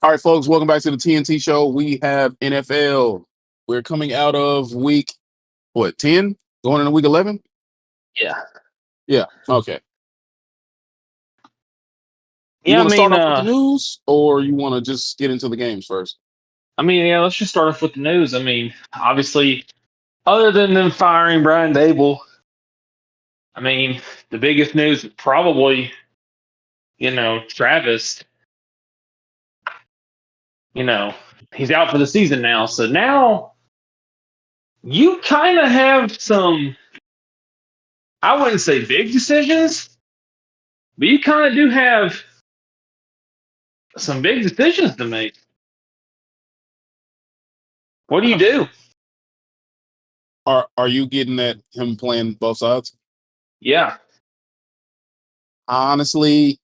All right, folks, welcome back to the TNT show. We have NFL. We're coming out of week, 10? Going into week 11? Yeah. Yeah, okay. You Yeah, want to start off with the news, or you want to just get into the games first? let's just start off with the news. Obviously, other than them firing Brian Dable, the biggest news is probably, Travis, he's out for the season now. So now you kind of have some, I wouldn't say big decisions, but you kind of do have some big decisions to make. What do you do? Are you getting at him playing both sides? Yeah. Honestly,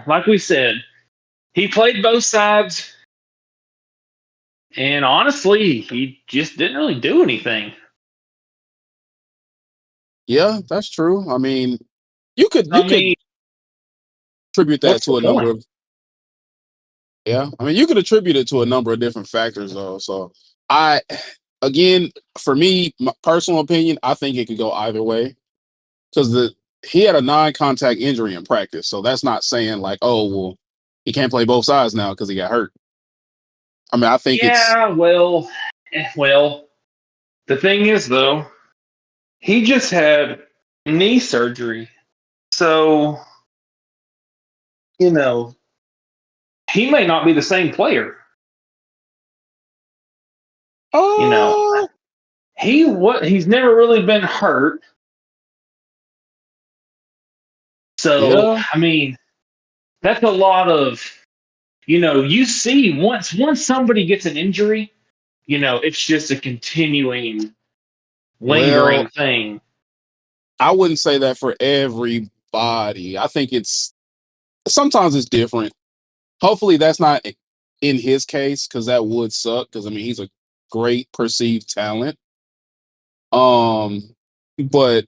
Like we said, he played both sides, and honestly, he just didn't really do anything. yeah, that's true. You could attribute that What's to the a number point? of you could attribute it to a number of different factors though. So I again, for me, my personal opinion, I think it could go either way. Because he had a non-contact injury in practice, so that's not saying like, oh well, he can't play both sides now because he got hurt. I think it's Yeah, well, the thing is though, he just had knee surgery, so he may not be the same player. You know, oh he's never really been hurt, so yeah, that's a lot of you see once somebody gets an injury, it's just a continuing, lingering well, thing. I wouldn't say that for everybody. I think it's sometimes it's different. Hopefully, that's not in his case because that would suck. Because he's a great perceived talent. But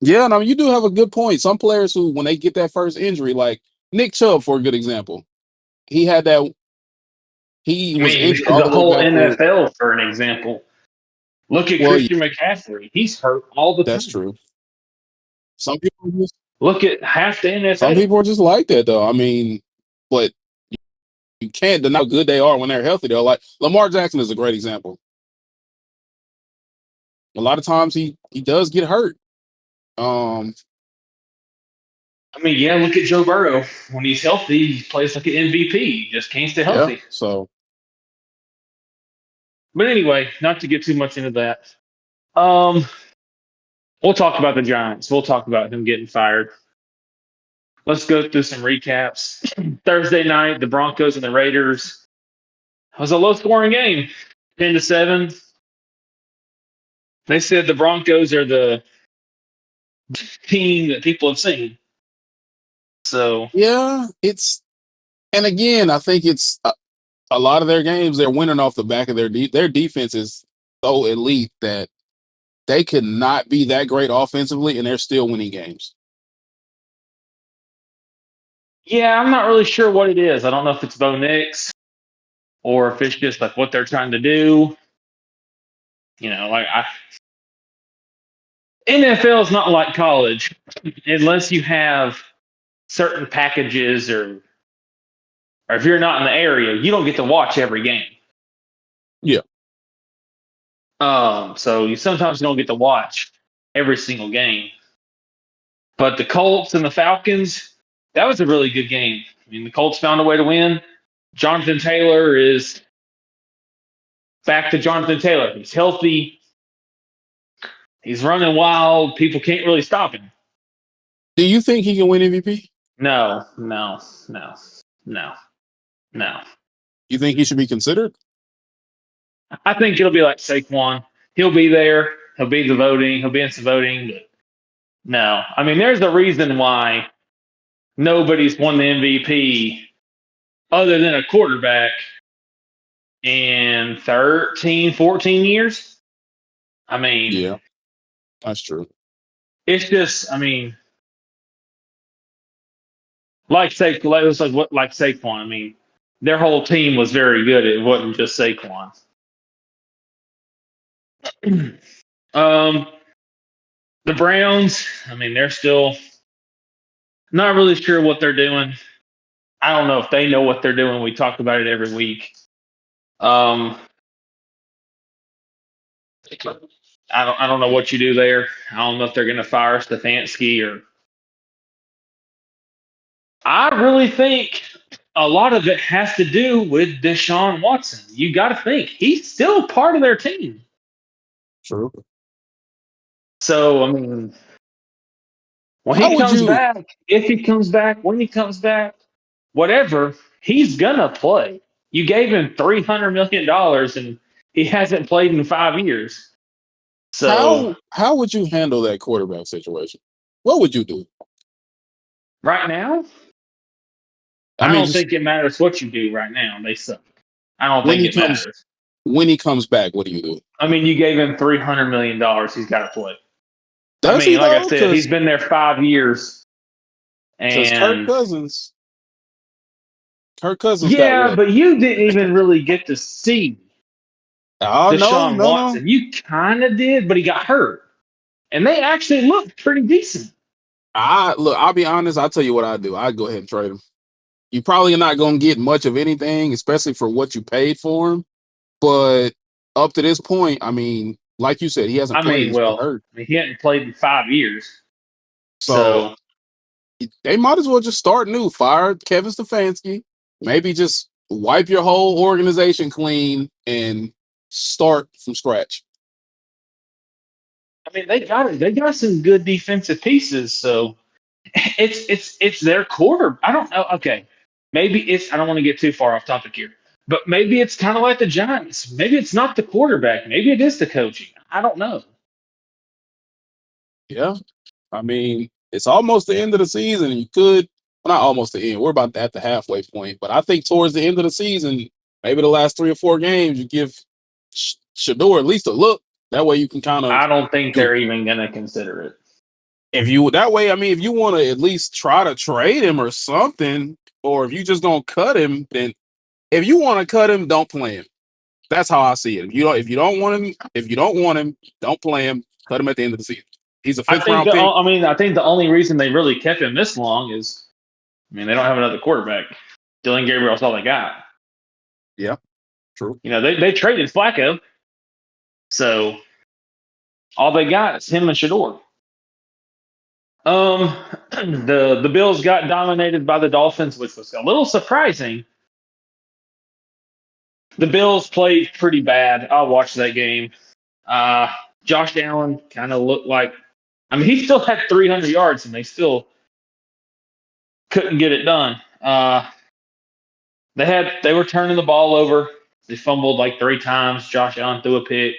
yeah, and you do have a good point. Some players who, when they get that first injury, like Nick Chubb, for a good example, he had that. He was injured all The the way whole back to. NFL, for an example. Look at Well, yeah, Christian McCaffrey. He's hurt all the that's time. true. Some people, are just, Look at half the some NFL. people are just like that, though. But you can't deny how good they are when they're healthy. Though, like Lamar Jackson is a great example. A lot of times he does get hurt. Um, Look at Joe Burrow. When he's healthy, he plays like an MVP. He just can't stay yeah. healthy. So But anyway, not to get too much into that. Um, we'll talk about the Giants. We'll talk about him getting fired. Let's go through some recaps. Thursday night, the Broncos and the Raiders. It was a low-scoring game, 10-7. They said the Broncos are the team that people have seen. So yeah, and again, I think it's a lot of their games they're winning off the back of their defense is so elite that they could not be that great offensively and they're still winning games. yeah, I'm not really sure what it is. I don't know if it's Bo Nix or if it's just like what they're trying to do. NFL is not like college unless you have certain packages or if you're not in the area, you don't get to watch every game. Yeah. So you sometimes don't get to watch every single game. But the Colts and the Falcons, that was a really good game. The Colts found a way to win. Jonathan Taylor is back to Jonathan Taylor. He's healthy. He's running wild. People can't really stop him. Do you think he can win MVP? No. You think he should be considered? I think it'll be like Saquon. He'll be there. He'll be the voting. He'll be in some voting. But no. There's a reason why nobody's won the MVP other than a quarterback in 13, 14 years. Yeah, that's true. It's just, like Saquon. It was like Saquon. I mean, their whole team was very good. It wasn't just Saquon. um, the Browns. I mean, they're still not really sure what they're doing. I don't know if they know what they're doing. We talk about it every week. I don't know what you do there. I don't know if they're going to fire Stefanski or. I really think a lot of it has to do with Deshaun Watson. You got to think he's still part of their team. True. So I mean, when How he would comes you? back, if he comes back, when he comes back, whatever, he's gonna play. You gave him $300 million and he hasn't played in 5 years. So How would you handle that quarterback situation? What would you do? right now, I I mean, don't just think it matters what you do right now. They suck. I don't when think he it comes matters. when he comes back, what do you do? I mean, you gave him $300 million. He's got to play. I Does mean, he like I though? said, he's been there 5 years, Because Kirk and Cousins, Kirk Cousins got yeah, what? but you didn't even really get to see Oh no, Deshaun no, no. Watson. You kind of did, but he got hurt, and they actually looked pretty decent. I'll be honest. I'll tell you what I do. I go ahead and trade him. You probably not going to get much of anything, especially for what you paid for him. But up to this point, I mean, like you said, he hasn't I played. mean, He's been well, hurt. I mean, he hadn't played in 5 years, So so they might as well just start new. Fire Kevin Stefanski. Maybe just wipe your whole organization clean and start from scratch. I mean, they got it. They got some good defensive pieces. So it's their quarter. I don't know. Okay, maybe it's. I don't want to get too far off topic here, but maybe it's kind of like the Giants. Maybe it's not the quarterback. Maybe it is the coaching. I don't know. Yeah. I mean, it's almost the end of the season. And you could, well, not almost the end. We're about at the halfway point. But I think towards the end of the season, maybe the last 3 or 4 games, you give Shador at least a look. That way you can kind of I don't think do. they're even going to consider it. If you that way, I mean, if you want to at least try to trade him or something, or if you just gonna cut him, then if you want to cut him, don't play him. That's how I see it. If you don't want him, don't play him. Cut him at the end of the season. He's a I fifth think round the. pick. I mean, I think the only reason they really kept him this long is, I mean, they don't have another quarterback. Dylan Gabriel's all they got. Yeah, true. You know, they traded Flacco, so all they got is him and Shador. Um, the Bills got dominated by the Dolphins, which was a little surprising. The Bills played pretty bad. I watched that game. Josh Allen kind of looked like, I mean, he still had 300 yards, and they still couldn't get it done. They were turning the ball over. They fumbled like 3 times. Josh Allen threw a pick.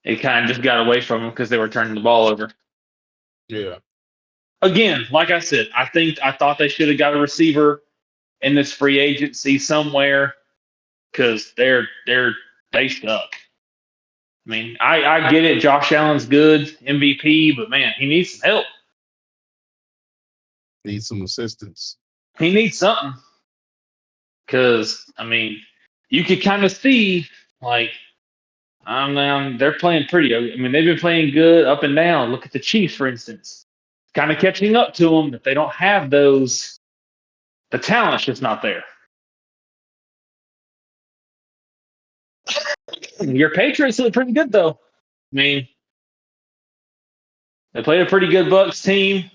It kind of just got away from them because they were turning the ball over. Yeah. Again, like I said, I thought they should have got a receiver in this free agency somewhere because they suck. I mean, I get it. Josh Allen's good, MVP, but man, he needs some help. Need some assistance. He needs something because I mean, you could kind of see like they're playing pretty. I mean, they've been playing good up and down. Look at the Chiefs, for instance, kind of catching up to them. That they don't have those. The talent's just not there. Your Patriots look pretty good, though. I mean, they played a pretty good Bucks team,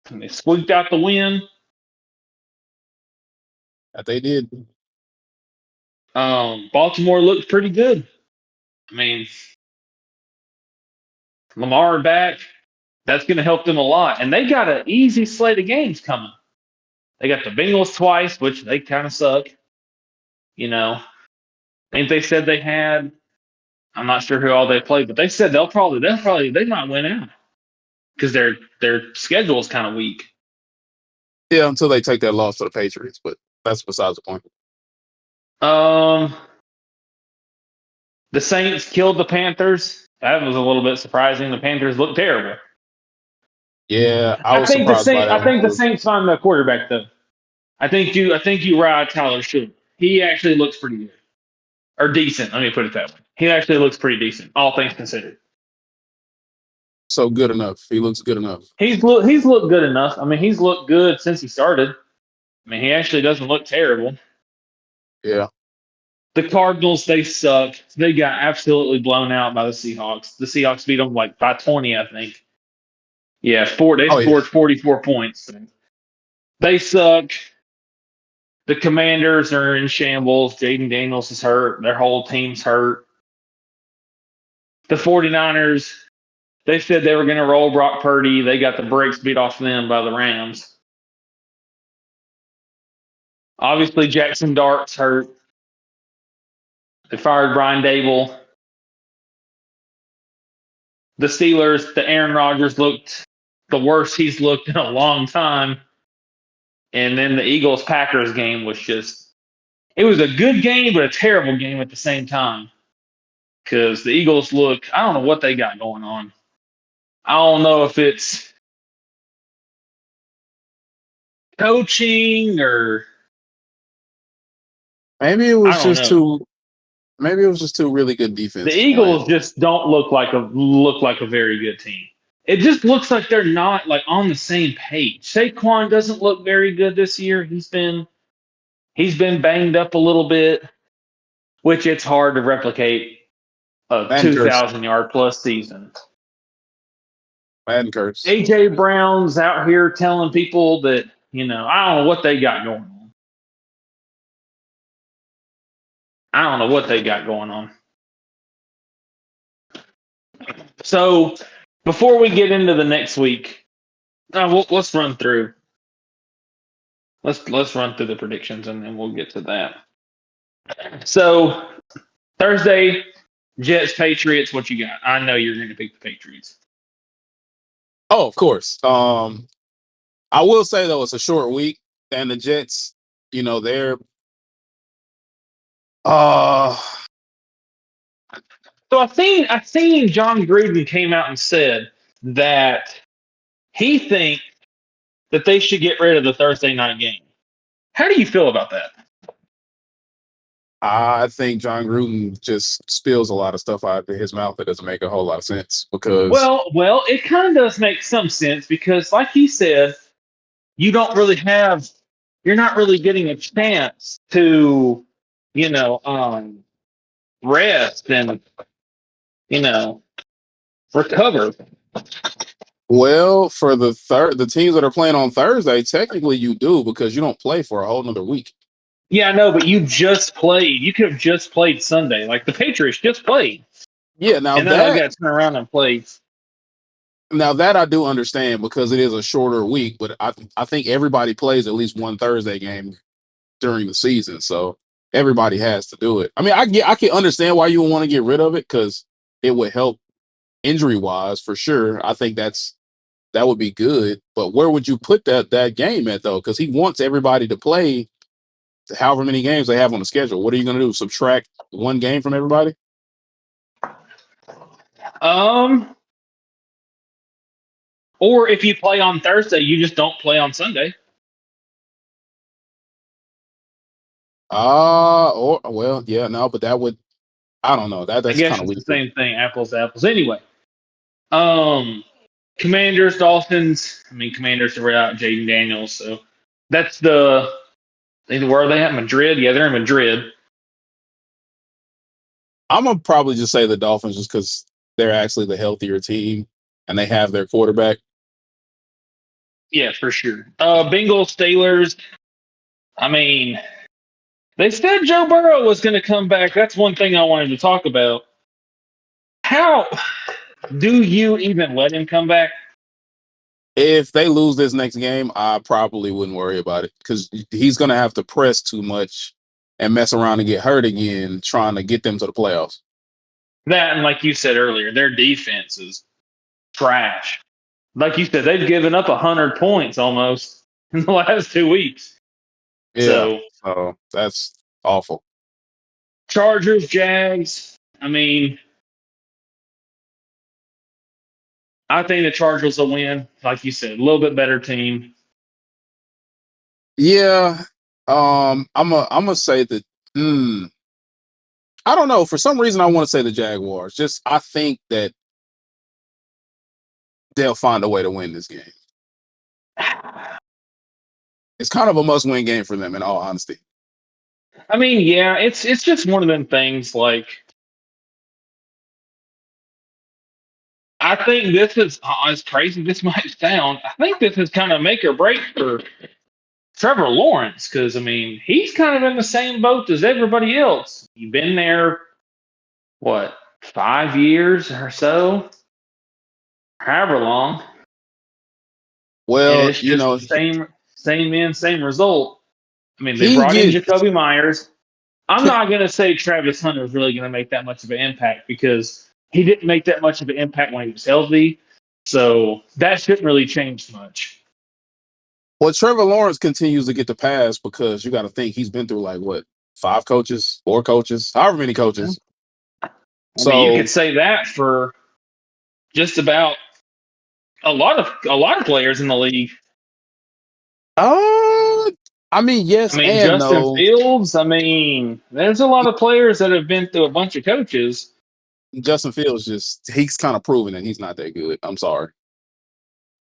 and they squeaked out the win. That they did. Baltimore looked pretty good. I mean, Lamar back. That's going to help them a lot. And they got an easy slate of games coming. They got the Bengals twice, which they kind of suck. You know, I think they said they had. I'm not sure who all they played, but they said they might win out because their schedule is kind of weak. Yeah, until they take that loss to the Patriots, but that's besides the point. The Saints killed the Panthers. That was a little bit surprising. The Panthers looked terrible. Yeah, I I was think the surprised by Saint. that I one think the too. Saints find the quarterback though. I think you ride Tyler Shough. He actually looks pretty good or decent. Let me put it that way. He actually looks pretty decent, all things considered. So good enough. He looks good enough. He's looked good enough. I mean, he's looked good since he started. I mean, he actually doesn't look terrible. Yeah. The Cardinals, they suck. They got absolutely blown out by the Seahawks. The Seahawks beat them like by 20, I think. Yeah, they Oh yeah. scored 44 points. They suck. The Commanders are in shambles. Jaden Daniels is hurt. Their whole team's hurt. The 49ers, they said they were going to roll Brock Purdy. They got the brakes beat off them by the Rams. Obviously, Jackson Dart's hurt. They fired Brian Dable. The Steelers, the Aaron Rodgers looked the worst he's looked in a long time. And then the Eagles Packers game was just, it was a good game, but a terrible game at the same time. Because the Eagles I don't know what they got going on. I don't know if it's coaching or Maybe it I was don't just know. two. Maybe it was just two really good The defenses playing. Eagles just don't look like a very good team. It just looks like they're not like on the same page. Saquon doesn't look very good this year. He's been banged up a little bit, which it's hard to replicate a Madden curse. 2,000-yard plus season. Madden curse. AJ Brown's out here telling people that, I don't know what they got going on. I don't know what they got going on. So before we get into the next week, let's run through. Let's run through the predictions and then we'll get to that. So Thursday, Jets Patriots. What you got? I know you're going to pick the Patriots. Oh, of course. I will say though, it's a short week, and the Jets, they're So I seen John Gruden came out and said that he thinks that they should get rid of the Thursday night game. How do you feel about that? I think John Gruden just spills a lot of stuff out of his mouth that doesn't make a whole lot of sense because Well, it kind of does make some sense because, like he said, you don't really have, you're not really getting a chance to, rest and, recover. for the teams that are playing on Thursday, technically you do because you don't play for a whole nother week. Yeah, I know, but you just played. You could have just played Sunday. Like the Patriots just played. Yeah, now And then I got to turn around and play. that I do understand because it is a shorter week, but I think everybody plays at least one Thursday game during the season, so everybody has to do it. I mean, I can understand why you would want to get rid of it because it would help injury wise for sure. I think that would be good, but where would you put that game at though? Because he wants everybody to play however many games they have on the schedule. What are you going to do? Subtract one game from everybody? Or if you play on Thursday, you just don't play on Sunday. Or well, yeah, no, but that would I don't know. I That's guess kind of it's the weak. same thing, apples to apples. Anyway, Commanders, Dolphins. I mean, Commanders are without Jaden Daniels, so that's where are they at? Madrid? Yeah, they're in Madrid. I'm gonna probably just say the Dolphins just because they're actually the healthier team and they have their quarterback. Yeah, for sure. Bengals, Steelers. I mean, they said Joe Burrow was going to come back. That's one thing I wanted to talk about. How do you even let him come back? If they lose this next game, I probably wouldn't worry about it because he's gonna have to press too much and mess around and get hurt again trying to get them to the playoffs. That, and like you said earlier, their defense is trash. Like you said, they've given up 100 points almost in the last 2 weeks. Yeah, so that's awful. Chargers, Jags. I mean, I think the Chargers will win. Like you said, a little bit better team. Yeah. I'm gonna say that. I don't know. For some reason, I want to say the Jaguars. Just I think that they'll find a way to win this game. It's kind of a must-win game for them, in all honesty. I mean, yeah, it's just one of them things. Like, I think this is as crazy this might sound. I think this is kind of make or break for Trevor Lawrence because I mean he's kind of in the same boat as everybody else. You've been there, what, 5 years or so, however long, and Well, it's just the same result. I mean, they he brought in get Jacoby Myers. I'm not going to say Travis Hunter is really going to make that much of an impact because he didn't make that much of an impact when he was healthy. So that shouldn't really change much. well, Trevor Lawrence continues to get the pass because you got to think he's been through like what 5 coaches, 4 coaches, however many coaches. I mean, you So, could say that for just about a lot of players in the league. I mean, I yes mean, and Justin no. Fields. I mean, there's a lot of players that have been through a bunch of coaches. Justin Fields he's kind of proven that he's not that good. I'm sorry.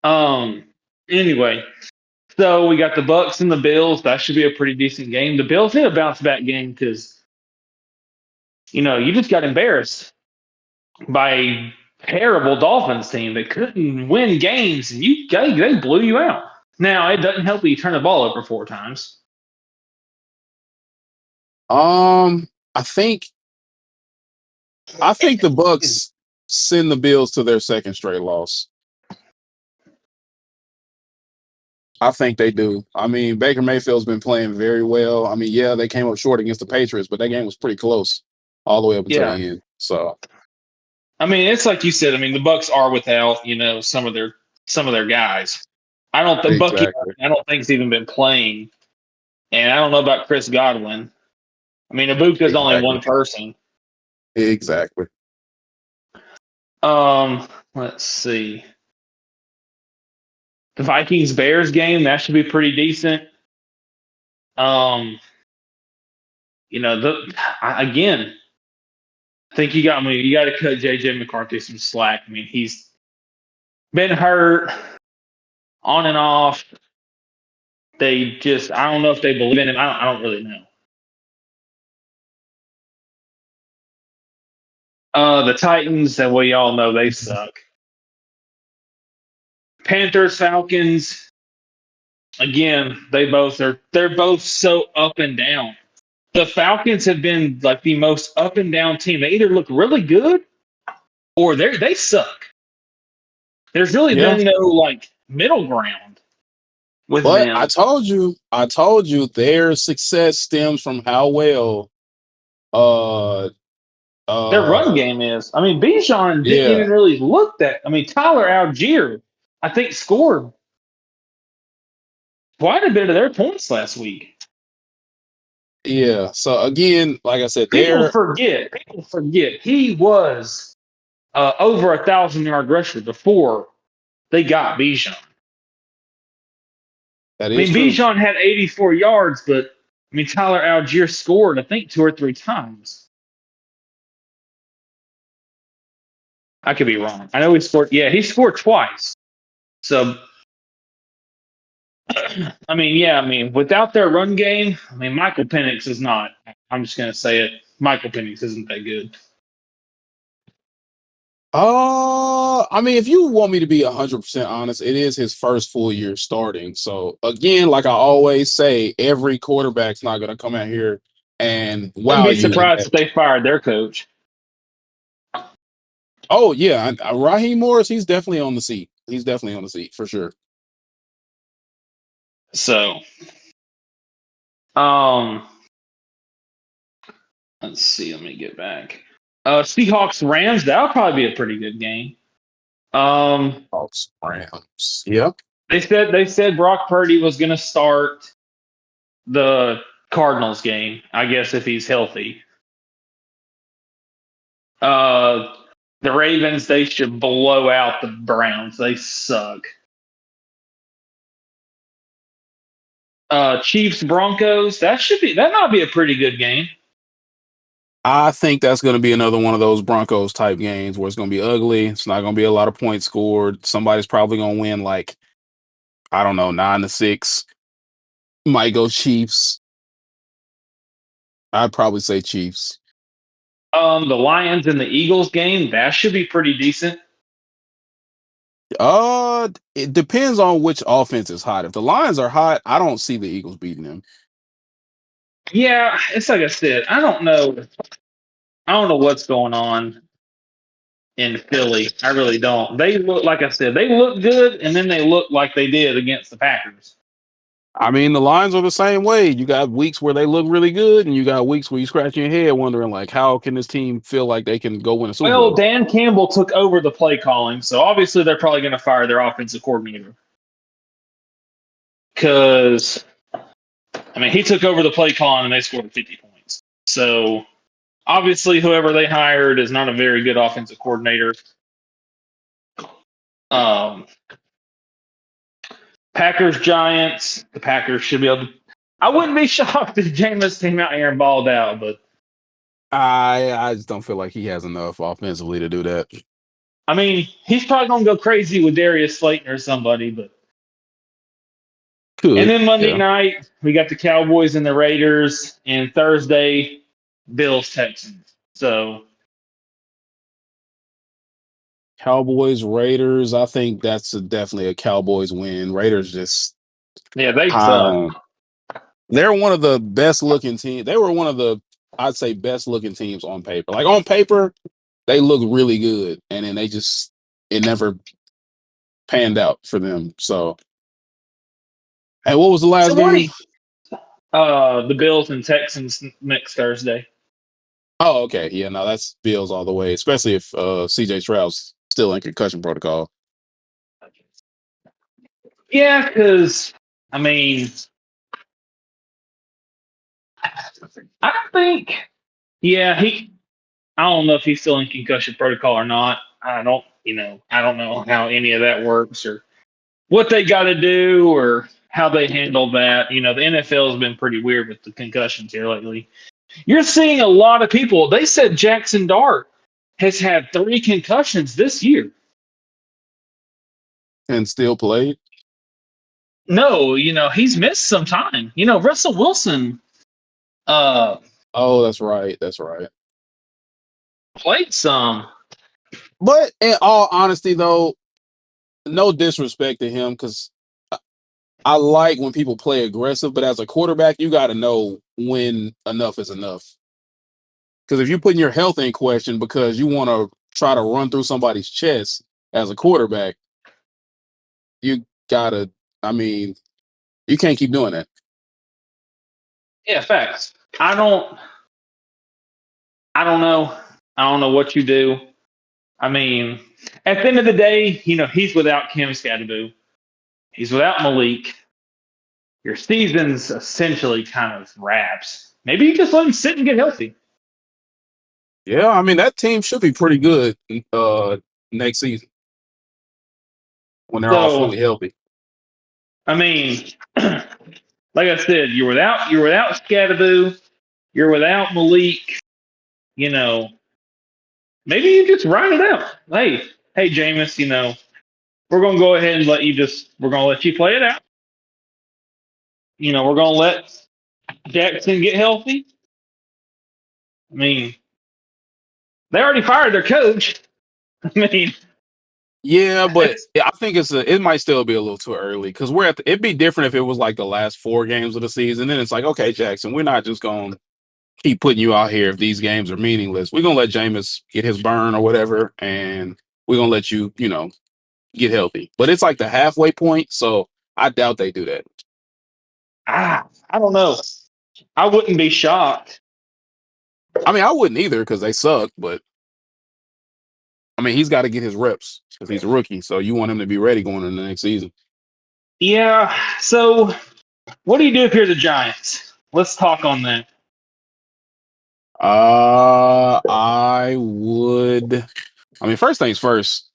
Um. Anyway, so we got the Bucks and the Bills. That should be a pretty decent game. The Bills need a bounce back game because you just got embarrassed by a terrible Dolphins team that couldn't win games, and they blew you out. Now it doesn't help that you turn the ball over 4 times. I think the Bucks send the Bills to their second straight loss. I think they do. I mean, Baker Mayfield's been playing very well. I mean, yeah, they came up short against the Patriots, but that game was pretty close all the way up until Yeah, the end. So, I mean it's like you said. I mean the Bucks are without some of their guys. I don't think Bucky. exactly. I don't think he's even been playing, and I don't know about Chris Godwin. I mean Ibuka's only Exactly. one person. Exactly. Let's see. The Vikings Bears game that should be pretty decent. Um, again, I think you got me. You got to cut JJ McCarthy some slack. I mean, he's been hurt on and off. I don't know if they believe in him. I don't really know. The Titans, and we all know they suck. Panthers, Falcons. Again, they're both so up and down. The Falcons have been like the most up and down team. They either look really good or they suck. There's really Yeah. been no like middle ground with But them. I told you their success stems from how well uh Their run uh game is. I mean, Bijan didn't yeah, even really look that. I mean, Tyler Algier, I think, scored quite a bit of their points last week. yeah. So again, like I said, People forget he was over 1,000-yard rusher before they got Bijan. that I is mean, true. Bijan had 84 yards, but I mean, Tyler Algier scored, I think, 2 or 3 times. I could be wrong. I know he scored. Yeah, he scored twice. So, I mean, without their run game, I mean, Michael Penix is not. I'm just going to say it. Michael Penix isn't that good. I mean, if you want me to be 100% honest, it is his first full year starting. So again, like I always say, every quarterback's not going to come out here and Wouldn't wow be you. surprised if they fired their coach. Oh yeah, Raheem Morris, he's definitely on the seat. He's definitely on the seat for sure. So, um, let's see. Let me get back. Seahawks Rams. That'll probably be a pretty good game. Hawks, Rams. Yep. They said Brock Purdy was going to start the Cardinals game. I guess if he's healthy. The The Ravens, they should blow out the Browns. They suck. Chiefs Broncos, that might be a pretty good game. I think that's going to be another one of those Broncos type games where it's going to be ugly. It's not going to be a lot of points scored. Somebody's probably going to win like, I don't know, 9-6. Might go Chiefs. I'd probably say Chiefs. The Lions and the Eagles game, that should be pretty decent. It depends on which offense is hot. If the Lions are hot, I don't see the Eagles beating them. Yeah, it's like I said, I don't know what's going on in Philly. I really don't. They look, like I said, they look good, and then they look like they did against the Packers. I mean, the Lions are the same way. You got weeks where they look really good, and you got weeks where you scratch your head wondering, like, how can this team feel like they can go win a Super Bowl? Well, Dan Campbell took over the play calling, so obviously they're probably going to fire their offensive coordinator. Because, I mean, he took over the play calling, and they scored 50 points. So, obviously, whoever they hired is not a very good offensive coordinator. Packers, Giants. The Packers should be able to. I wouldn't be shocked if Jameis came out here and balled out, but I just don't feel like he has enough offensively to do that. I mean, he's probably gonna go crazy with Darius Slayton or somebody, but Could, and then Monday night we got the Cowboys and the Raiders, and Thursday Bills Texans. So Cowboys, Raiders. I think that's definitely a Cowboys win. Raiders just they suck. They're one of the best looking teams. They were one of the, I'd say, best looking teams on paper. Like on paper, they look really good, and then it never panned out for them. So, hey, what was the last game? The Bills and Texans next Thursday. Oh, okay. Yeah, no, that's Bills all the way, especially if CJ Stroud's still in concussion protocol. Yeah, because I mean, I don't think. Yeah, I don't know if he's still in concussion protocol or not. I don't know how any of that works or what they got to do or how they handle that. The NFL has been pretty weird with the concussions here lately. You're seeing a lot of people. They said Jackson Dart has had 3 concussions this year. And still played? No, he's missed some time. Russell Wilson oh, that's right. That's right. Played some. But in all honesty, though, no disrespect to him, because I like when people play aggressive, but as a quarterback, you got to know when enough is enough. Because if you're putting your health in question because you want to try to run through somebody's chest as a quarterback, you gotta. I mean, you can't keep doing that. Yeah, facts. I don't know. I don't know what you do. I mean, at the end of the day, he's without Kim Scadaboo. He's without Malik. Your season's essentially kind of wraps. Maybe you just let him sit and get healthy. Yeah, I mean that team should be pretty good next season when they're all fully healthy. I mean, like I said, you're without Scadaboo, you're without Malik. Maybe you just ride it out. Hey, Jameis, we're gonna go ahead and we're gonna let you play it out. We're gonna let Jackson get healthy. I mean, they already fired their coach. I mean, yeah, but I think it might still be a little too early because it'd be different if it was like the last 4 games of the season. Then it's like, okay, Jackson, we're not just gonna keep putting you out here if these games are meaningless. We're gonna let Jameis get his burn or whatever, and we're gonna let you, get healthy. But it's like the halfway point, so I doubt they do that. I don't know. I wouldn't be shocked. I mean, I wouldn't either because they suck, but I mean, he's got to get his reps because he's a rookie. So you want him to be ready going into the next season. Yeah. So what do you do if you're the Giants? Let's talk on that. I would I mean, first things first,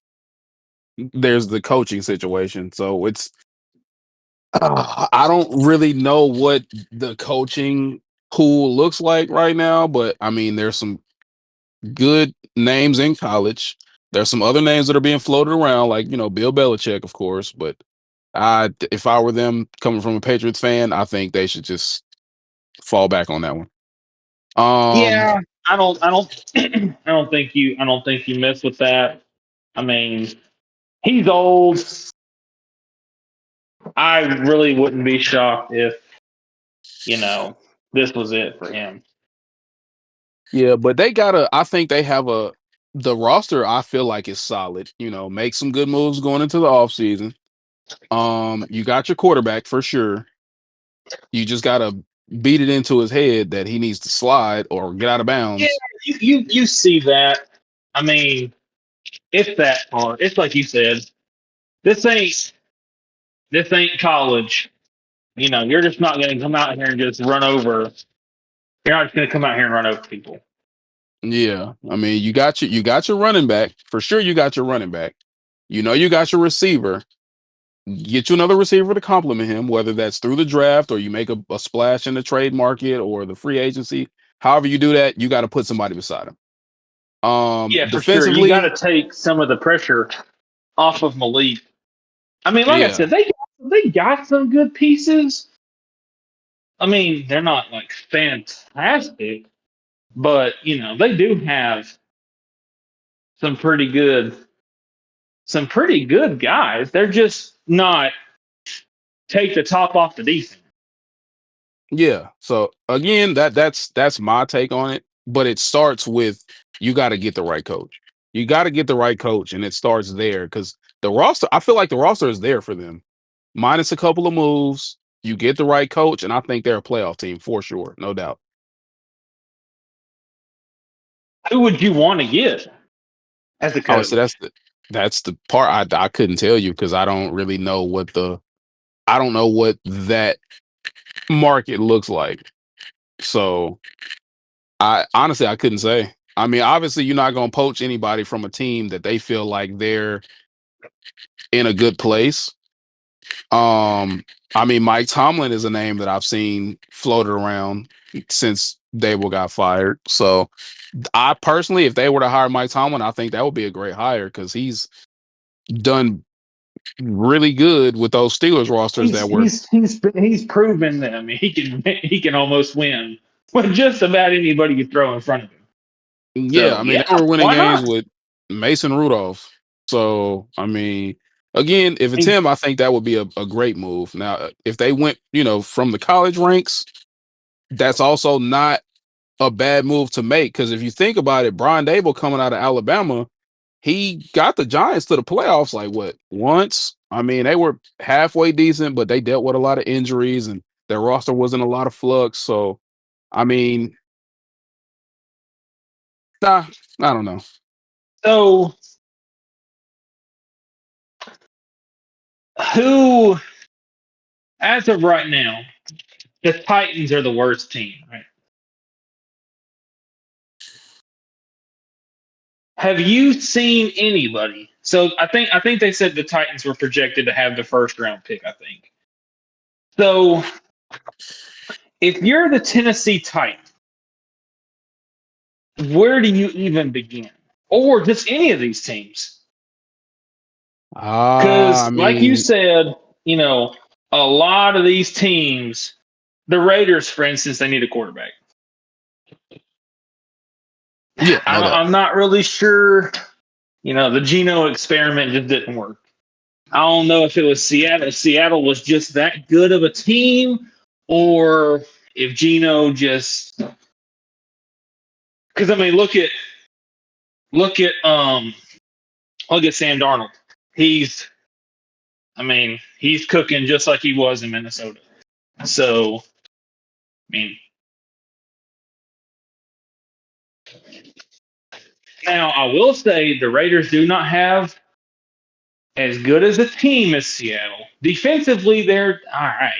there's the coaching situation. So I don't really know what the coaching pool looks like right now, but I mean, there's some good names in college. There's some other names that are being floated around, like Bill Belichick, of course. But if I were them coming from a Patriots fan, I think they should just fall back on that one. Um, Yeah, I don't I don't think you mess with that. I mean, he's old. I really wouldn't be shocked if, you know, this was it for him. yeah, but they gotta. I think they have the roster. I feel like is solid. Make some good moves going into the offseason. You got your quarterback for sure. You just gotta beat it into his head that he needs to slide or get out of Yeah, bounds. you see that. I mean, it's that hard. It's like you said, this ain't this ain't college. You're just not gonna come out here and just run over. You're not just gonna come out here and run over people. Yeah, I mean, you got your running back for sure. You got your running back. You got your receiver. Get you another receiver to complement him, whether that's through the draft or you make a splash in the trade market or the free agency. However you do that, you got to put somebody beside him. Yeah, for sure. You got to Defensively, take some of the pressure off of Malik. I mean, like I yeah, said, they got some good pieces. I mean, they're not like fantastic, but they do have some pretty good guys. They're just not take the top off the defense. yeah. So again, that's my take on it. But it starts with you got to get the right coach. You got to get the right coach, and it starts there because the roster. I feel like the roster is there for them, minus a couple of moves. You get the right coach, and I think they're a playoff team for sure, no doubt. Who would you want to get as a Oh, so coach? that's the part I couldn't tell you because I don't really know I don't know what that market looks like. So I honestly I couldn't say. I mean, obviously you're not gonna poach anybody from a team that they feel like they're in a good place. I mean, Mike Tomlin is a name that I've seen floated around since Dable got fired. So I personally, if they were to hire Mike Tomlin, I think that would be a great hire because he's done really good with those Steelers rosters He's that were. he's he's he's proven that. I mean, he can almost win with just about anybody you throw in front of him. Yeah, So I mean yeah, they were winning why games not? with Mason Rudolph. So I mean, again, if I it's mean, him, I think that would be a great move. Now, if they went, from the college ranks, that's also not a bad move to make because if you think about it, Brian Dable coming out of Alabama, he got the Giants to the playoffs like what once. I mean, they were halfway decent, but they dealt with a lot of injuries and their roster was in a lot of flux. So, I mean, nah, I don't know. so who, as of right now, the Titans are the worst team, right? Have you seen anybody? So I think they said the Titans were projected to have the first round pick. I think so. If you're the Tennessee Titans, where do you even begin? Or just any of these teams? I Because, like you mean, said, a lot of these teams, the Raiders, for instance, they need a quarterback. yeah, no doubt. I'm not really sure. The Geno experiment just didn't work. I don't know if it was Seattle. Seattle was just that good of a team, or if Geno just because I mean, look at look at Sam Darnold. He's I mean, he's cooking just like he was in Minnesota. So, I mean, now I will say the Raiders do not have as good as a team as Seattle. Defensively, they're all right,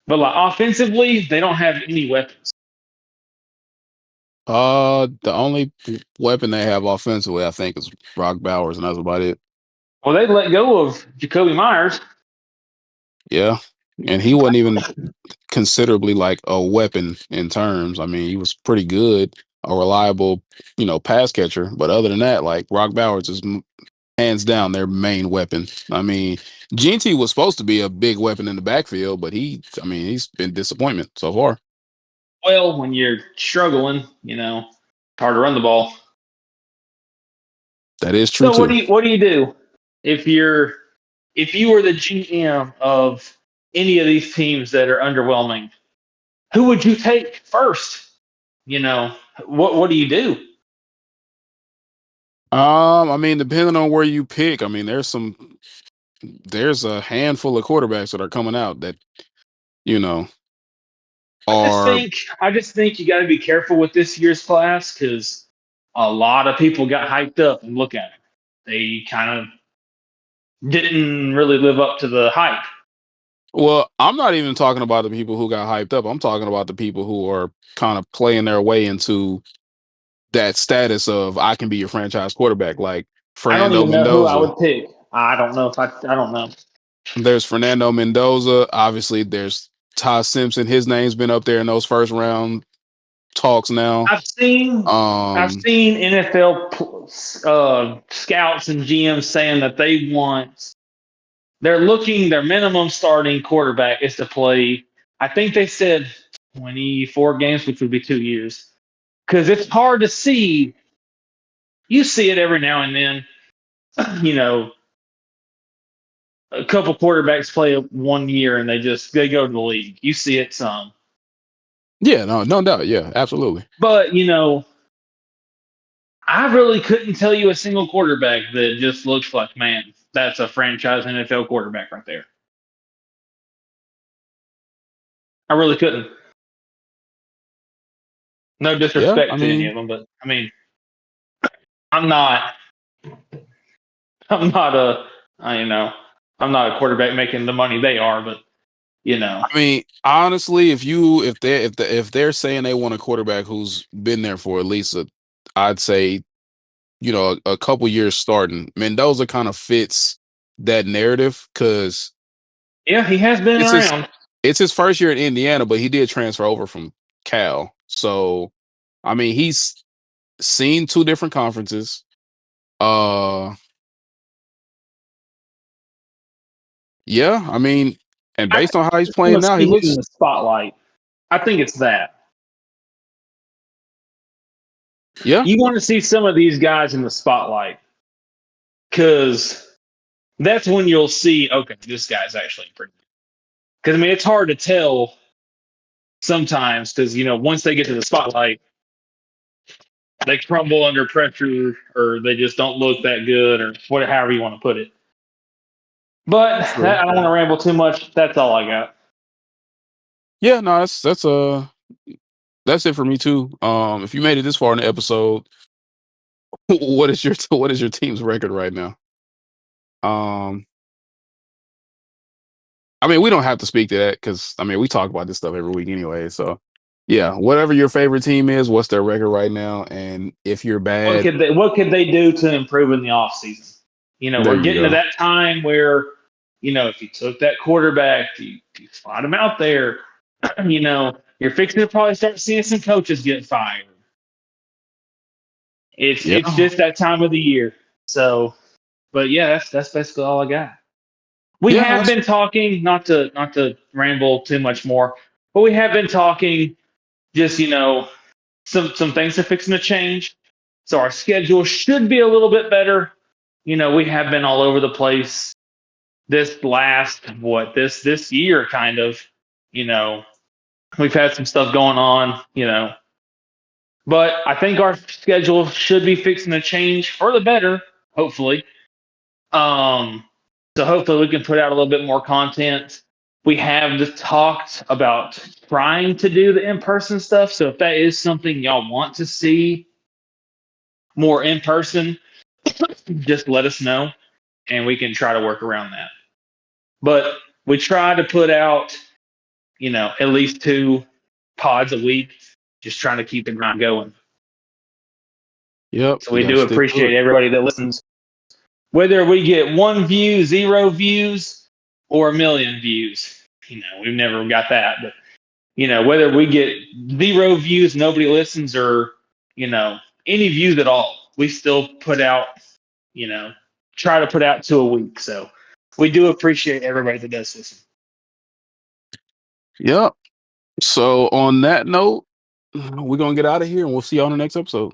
but like offensively, they don't have any weapons. The only weapon they have offensively, I think, is Brock Bowers, and that's about it. Well, they let go of Jacoby Myers. Yeah, and he wasn't even considerably like a weapon in terms. I mean, he was pretty good, a reliable, pass catcher. But other than that, like Brock Bowers is hands down their main weapon. I mean, GT was supposed to be a big weapon in the backfield, but he's been disappointment so far. Well, when you're struggling, it's hard to run the ball. That is true So too. what do you do if you were the GM of any of these teams that are underwhelming? Who would you take first? What do you do? I mean, depending on where you pick, I mean, there's a handful of quarterbacks that are coming out that you know I just are think I just think you got to be careful with this year's class because a lot of people got hyped up and look at it. They kind of didn't really live up to the hype. well, I'm not even talking about the people who got hyped up. I'm talking about the people who are kind of playing their way into that status of I can be your franchise quarterback, like I don't Fernando even know who I Mendoza. would pick. I don't know if I don't know. There's Fernando Mendoza. Obviously, there's Ty Simpson. His name's been up there in those first round talks now. I've seen I've Um, seen NFL scouts and GMs saying that they're looking their minimum starting quarterback is to play. I think they said 24 games, which would be 2 years, because it's hard to see. You see it every now and then. You know, a couple quarterbacks play 1 year and they go to the league. You see it some, yeah, no doubt. Yeah, absolutely. but I really couldn't tell you a single quarterback that just looks like, man, that's a franchise NFL quarterback right there. I really couldn't. No Yeah, I disrespect to any mean, of them, but I mean, I'm not. I'm not a. I'm not a quarterback making the money they are, but honestly, if they're saying they want a quarterback who's been there for at least I'd say a couple years starting, Mendoza kind of fits that narrative because yeah, he has been it's his around. it's his first year in Indiana, but he did transfer over from Cal. So, I mean, he's seen two different conferences. Uh, yeah, I mean, and I based on how he's want playing to now, he see him in looks. the spotlight. I think it's that Yeah, you want to see some of these guys in the spotlight because that's when you'll see. Okay, this guy's actually pretty. Because I mean, it's hard to tell sometimes because once they get to the spotlight, they crumble under pressure or they just don't look that good or whatever, however you want to put it. But true. I don't want to ramble too much. That's all I got. Yeah, no, that's it for me too. If you made it this far in the episode, what is your team's record right now? Um, I mean, we don't have to speak to that because I mean we talk about this stuff every week anyway. So yeah, whatever your favorite team is, what's their record right now, and if you're bad, What could they do to improve in the offseason? there We're you getting to go. that time where, if you took that quarterback, you slide him out there, you're fixing to probably start seeing some coaches get fired. It's Yeah, just that time of the year. So, but yeah, that's basically all I got. We yeah, no, have been talking, not to ramble too much more, but we have been talking just some things are fixing to change. So our schedule should be a little bit better. We have been all over the place this last this year kind of, you know, we've had some stuff going on, but I think our schedule should be fixing to change for the better, hopefully. Um, so hopefully we can put out a little bit more content. We have just talked about trying to do the in-person stuff. So if that is something y'all want to see more in person, just let us know and we can try to work around that. But we try to put out, at least two pods a week, just trying to keep the grind going. Yep. So You we gotta do stick to appreciate it. everybody that listens. Whether we get 1 view, 0 views, or 1,000,000 views, we've never got that. But whether we get 0 views, nobody listens, or any views at all, we still put out. Try to put out 2 a week. So we do appreciate everybody that does listen. Yep. So on that note, we're gonna get out of here and we'll see you on the next episode.